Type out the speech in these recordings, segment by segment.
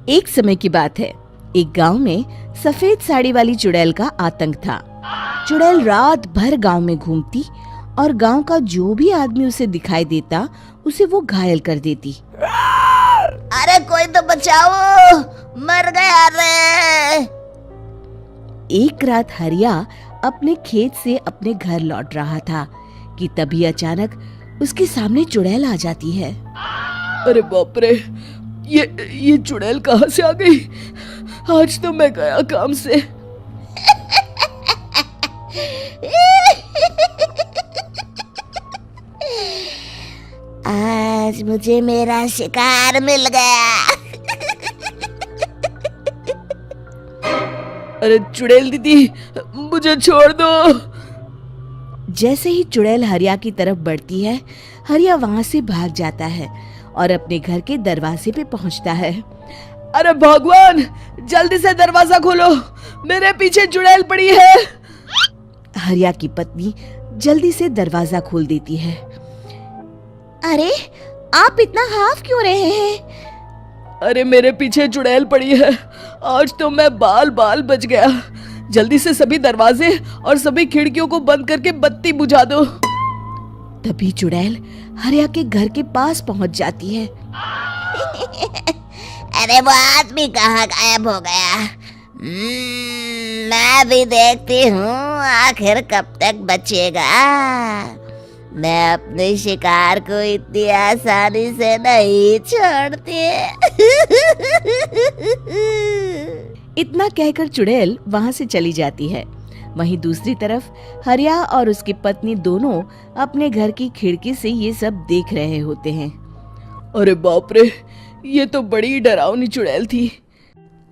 एक समय की बात है। एक गांव में सफेद साड़ी वाली चुड़ैल का आतंक था। चुड़ैल रात भर गांव में घूमती और गांव का जो भी आदमी उसे दिखाई देता उसे वो घायल कर देती। अरे कोई तो बचाओ, मर गया रे। एक रात हरिया अपने खेत से अपने घर लौट रहा था कि तभी अचानक उसके सामने चुड़ैल आ जाती है। अरे बाप रे, ये चुड़ैल कहाँ से आ गई? आज तो मैं गया काम से। आज मुझे मेरा शिकार मिल गया। अरे चुड़ैल दीदी, मुझे छोड़ दो। जैसे ही चुड़ैल हरिया की तरफ बढ़ती है, हरिया वहां से भाग जाता है और अपने घर के दरवाजे पे पहुंचता है। अरे भगवान, जल्दी से दरवाजा खोलो, मेरे पीछे चुड़ैल पड़ी है। हरिया की पत्नी जल्दी से दरवाजा खोल देती है। अरे आप इतना हाफ क्यों रहे हैं? अरे मेरे पीछे चुड़ैल पड़ी है, आज तो मैं बाल बाल बच गया। जल्दी से सभी दरवाजे और सभी खिड़कियों को बंद करके बत्ती बुझा दो। तभी चुड़ैल हरिया के घर के पास पहुंच जाती है। अरे वो आदमी कहाँ गायब हो गया? मैं भी देखती हूँ आखिर कब तक बचेगा। मैं अपने शिकार को इतनी आसानी से नहीं छोड़ती। इतना कहकर चुड़ैल वहां से चली जाती है। वहीं दूसरी तरफ हरिया और उसकी पत्नी दोनों अपने घर की खिड़की से ये सब देख रहे होते हैं। अरे बाप रे, ये तो बड़ी डरावनी चुड़ैल थी।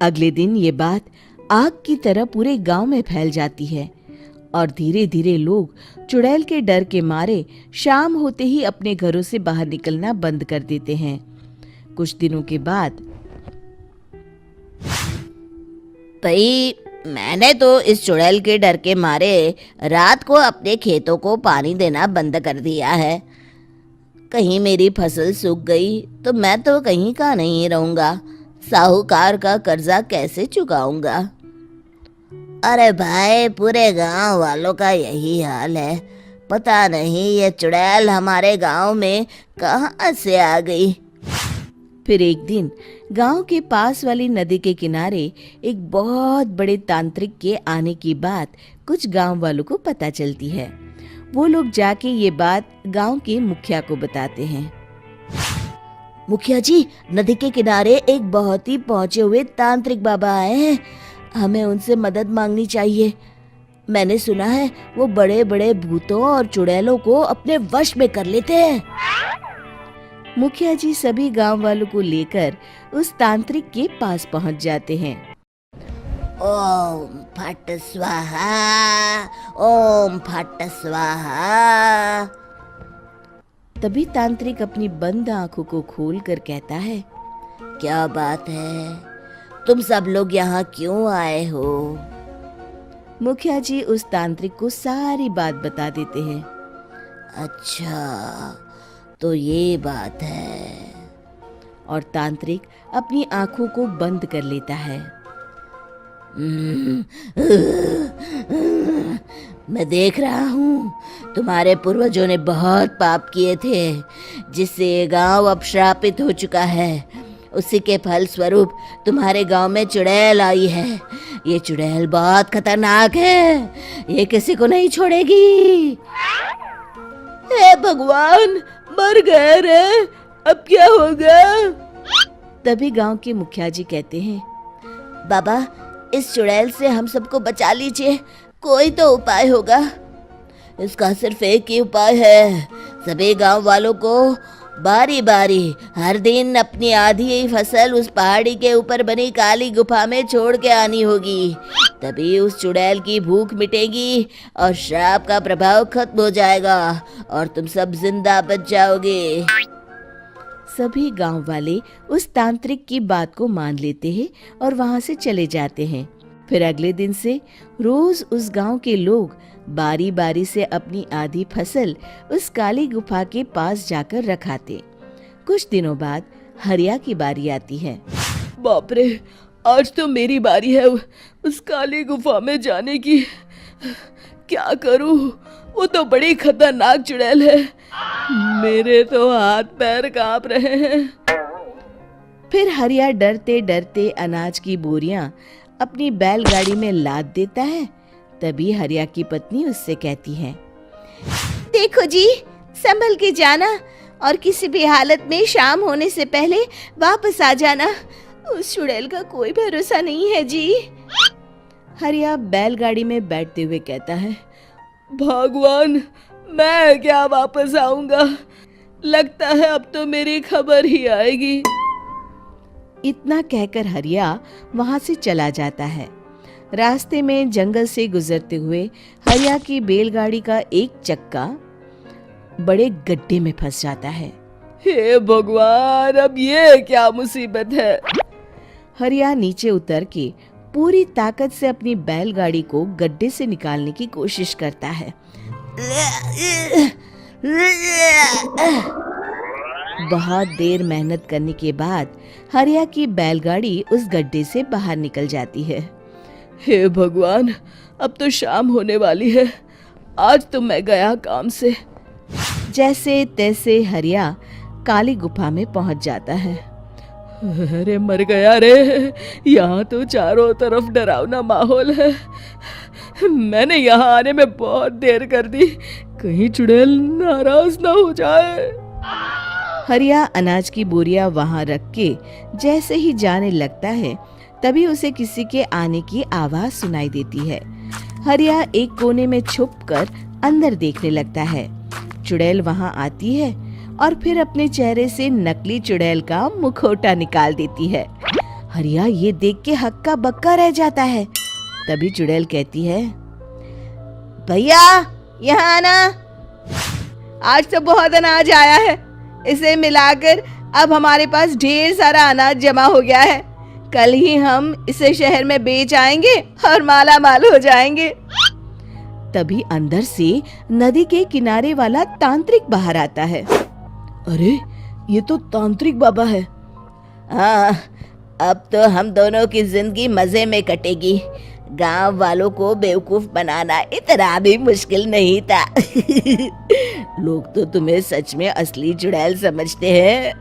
अगले दिन ये बात आग की तरह पूरे गांव में फैल जाती है और धीरे धीरे लोग चुड़ैल के डर के मारे शाम होते ही अपने घरों से बाहर निकलना बंद कर देते हैं। कुछ दिनों के बाद भाई, मैंने तो इस चुड़ैल के डर के मारे रात को अपने खेतों को पानी देना बंद कर दिया है। कहीं मेरी फसल सूख गई तो मैं तो कहीं का नहीं रहूंगा। साहूकार का कर्जा कैसे चुकाऊंगा? अरे भाई, पूरे गांव वालों का यही हाल है। पता नहीं ये चुड़ैल हमारे गांव में कहाँ से आ गई। फिर एक दिन गांव के पास वाली नदी के किनारे एक बहुत बड़े तांत्रिक के आने की बात कुछ गांव वालों को पता चलती है। वो लोग जाके ये बात गांव के मुखिया को बताते हैं। मुखिया जी, नदी के किनारे एक बहुत ही पहुंचे हुए तांत्रिक बाबा आए हैं। हमें उनसे मदद मांगनी चाहिए। मैंने सुना है वो बड़े बड़े भूतों और चुड़ैलों को अपने वश में कर लेते हैं। मुखिया जी सभी गांव वालों को लेकर उस तांत्रिक के पास पहुंच जाते हैं। ओम फट स्वाहा, ओम फट स्वाहा। तभी तांत्रिक अपनी बंद आंखों को खोलकर कहता है, क्या बात है? तुम सब लोग यहाँ क्यों आए हो? मुखिया जी उस तांत्रिक को सारी बात बता देते हैं। अच्छा, तो ये बात है। और तांत्रिक अपनी आंखों को बंद कर लेता है। मैं देख रहा हूँ तुम्हारे पूर्वजों ने बहुत पाप किए थे, जिससे ये गांव अब श्रापित हो चुका है। उसी के फल स्वरूप तुम्हारे गांव में चुड़ैल आई है। ये चुड़ैल बहुत खतरनाक है, ये किसी को नहीं छोड़ेगी। हे भगवान, मर गए रे, अब क्या होगा? तभी गांव के मुखिया जी कहते हैं, बाबा, इस चुड़ैल से हम सबको बचा लीजिए। कोई तो उपाय होगा। इसका सिर्फ एक ही उपाय है। सभी गांव वालों को बारी बारी हर दिन अपनी आधी फसल उस पहाड़ी के ऊपर बनी काली गुफा में छोड़ के आनी होगी। तभी उस चुड़ैल की भूख मिटेगी और श्राप का प्रभाव खत्म हो जाएगा और तुम सब जिंदा बच जाओगे। सभी गांव वाले उस तांत्रिक की बात को मान लेते हैं और वहां से चले जाते हैं। फिर अगले दिन से रोज उस गांव के लोग बारी बारी से अपनी आधी फसल उस काली गुफा के पास जाकर रखाते। कुछ दिनों बाद हरिया की बारी आती है। बाप रे, आज तो मेरी बारी है उस काली गुफा में जाने की। क्या करूं? वो तो बड़ी खतरनाक चुड़ैल है। मेरे तो हाथ पैर कांप रहे हैं। फिर हरिया डरते डरते अनाज की बोरियां अपनी बैलगाड़ी में लाद देता है। तभी हरिया की पत्नी उससे कहती है, देखो जी, संभल के जाना और किसी भी हालत में शाम होने से पहले वापस आ जाना। उस चुड़ैल का कोई भरोसा नहीं है जी। हरिया बैलगाड़ी में बैठते हुए कहता है, भगवान, मैं क्या वापस आऊंगा? लगता है अब तो मेरी खबर ही आएगी। इतना कहकर हरिया वहां से चला जाता है। रास्ते में जंगल से गुजरते हुए हरिया की बैलगाड़ी का एक चक्का बड़े गड्ढे में फंस जाता है। हे भगवान, अब ये क्या मुसीबत है? हरिया नीचे उतर के पूरी ताकत से अपनी बैलगाड़ी को गड्ढे से निकालने की कोशिश करता है। बहुत देर मेहनत करने के बाद हरिया की बैलगाड़ी उस गड्ढे से बाहर निकल जाती है। हे भगवान, अब तो शाम होने वाली है। आज तो मैं गया काम से। जैसे तैसे हरिया काली गुफा में पहुंच जाता है। अरे मर गया रे, यहाँ तो चारों तरफ डरावना माहौल है। मैंने यहाँ आने में बहुत देर कर दी, कहीं चुड़ैल नाराज ना हो जाए। हरिया अनाज की बोरियां वहां रख के जैसे ही जाने लगता है, तभी उसे किसी के आने की आवाज सुनाई देती है। हरिया एक कोने में छुपकर अंदर देखने लगता है। चुड़ैल वहां आती है और फिर अपने चेहरे से नकली चुड़ैल का मुखौटा निकाल देती है। हरिया ये देख के हक्का बक्का रह जाता है। तभी चुड़ैल कहती है, भैया यहाँ आना। आज तो बहुत अनाज आया है, इसे मिलाकर अब हमारे पास ढेर सारा अनाज जमा हो गया है। कल ही हम इसे शहर में बेच आएंगे और माला माल हो जाएंगे। तभी अंदर से नदी के किनारे वाला तांत्रिक बाहर आता है। अरे, ये तो तांत्रिक बाबा है। हाँ, अब तो हम दोनों की जिंदगी मजे में कटेगी। गांव वालों को बेवकूफ बनाना इतना भी मुश्किल नहीं था। लोग तो तुम्हें सच में असली चुड़ैल समझते हैं।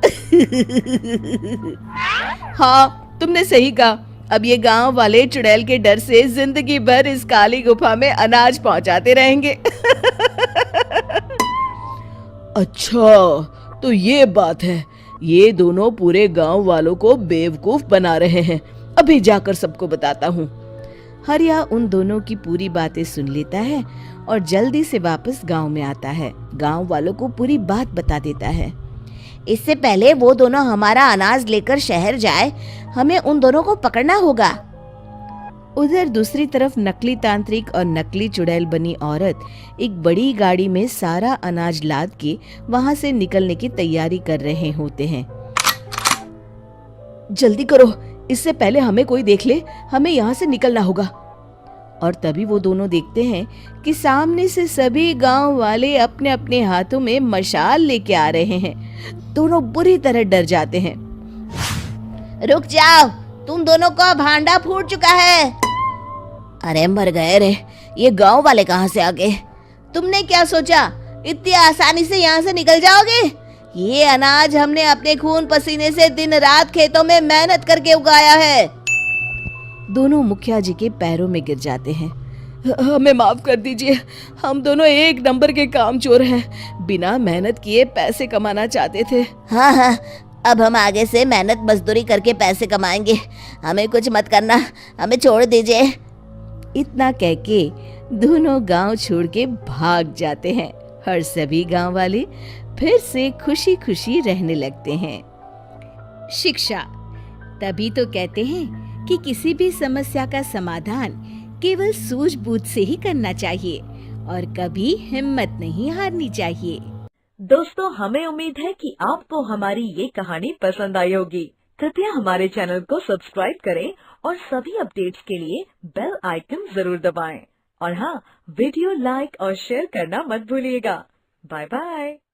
हाँ, तुमने सही कहा। अब ये गांव वाले चुड़ैल के डर से जिंदगी भर इस काली गुफा में अनाज पहुंचाते रहेंगे। अच्छा, तो ये बात है। ये दोनों पूरे गांव वालों को बेवकूफ बना रहे हैं। अभी जाकर सबको बताता हूँ। हरिया उन दोनों की पूरी बातें सुन लेता है और जल्दी से वापस गांव में आता है। गांव वालों को पूरी बात बता देता है। इससे पहले वो दोनों हमारा अनाज लेकर शहर जाए, हमें उन दोनों को पकड़ना होगा। उधर दूसरी तरफ नकली तांत्रिक और नकली चुड़ैल बनी औरत एक बड़ी गाड़ी में सारा अनाज लाद के वहां से निकलने की तैयारी कर रहे होते हैं। जल्दी करो, इससे पहले हमें कोई देख ले। हमें यहाँ से निकलना होगा। और तभी वो दोनों देखते हैं कि सामने से सभी गांव वाले अपने अपने हाथों में मशाल लेके आ रहे हैं। दोनों बुरी तरह डर जाते हैं। रुक जाओ, तुम दोनों का भांडा फूट चुका है। अरे मर गए रे, ये गांव वाले कहाँ से आ गए? तुमने क्या सोचा इतनी आसानी से यहाँ से निकल जाओगे? ये अनाज हमने अपने खून पसीने से दिन रात खेतों में मेहनत करके उगाया है। दोनों मुखिया जी के पैरों में गिर जाते हैं। हमें माफ कर दीजिए, हम दोनों एक नंबर के कामचोर हैं। बिना मेहनत किए पैसे कमाना चाहते थे। हाँ हाँ, अब हम आगे से मेहनत मजदूरी करके पैसे कमाएंगे। हमें कुछ मत करना, हमें छोड़ दीजिए। इतना कह के दोनों गांव छोड़ के भाग जाते हैं और सभी गांव वाले फिर से खुशी खुशी रहने लगते हैं। शिक्षा, तभी तो कहते हैं कि किसी भी समस्या का समाधान केवल सूझबूझ से ही करना चाहिए और कभी हिम्मत नहीं हारनी चाहिए। दोस्तों, हमें उम्मीद है कि आपको हमारी ये कहानी पसंद आई होगी। कृपया हमारे चैनल को सब्सक्राइब करें और सभी अपडेट्स के लिए बेल आइकन जरूर दबाएं। और हाँ, वीडियो लाइक और शेयर करना मत भूलिएगा। Bye bye.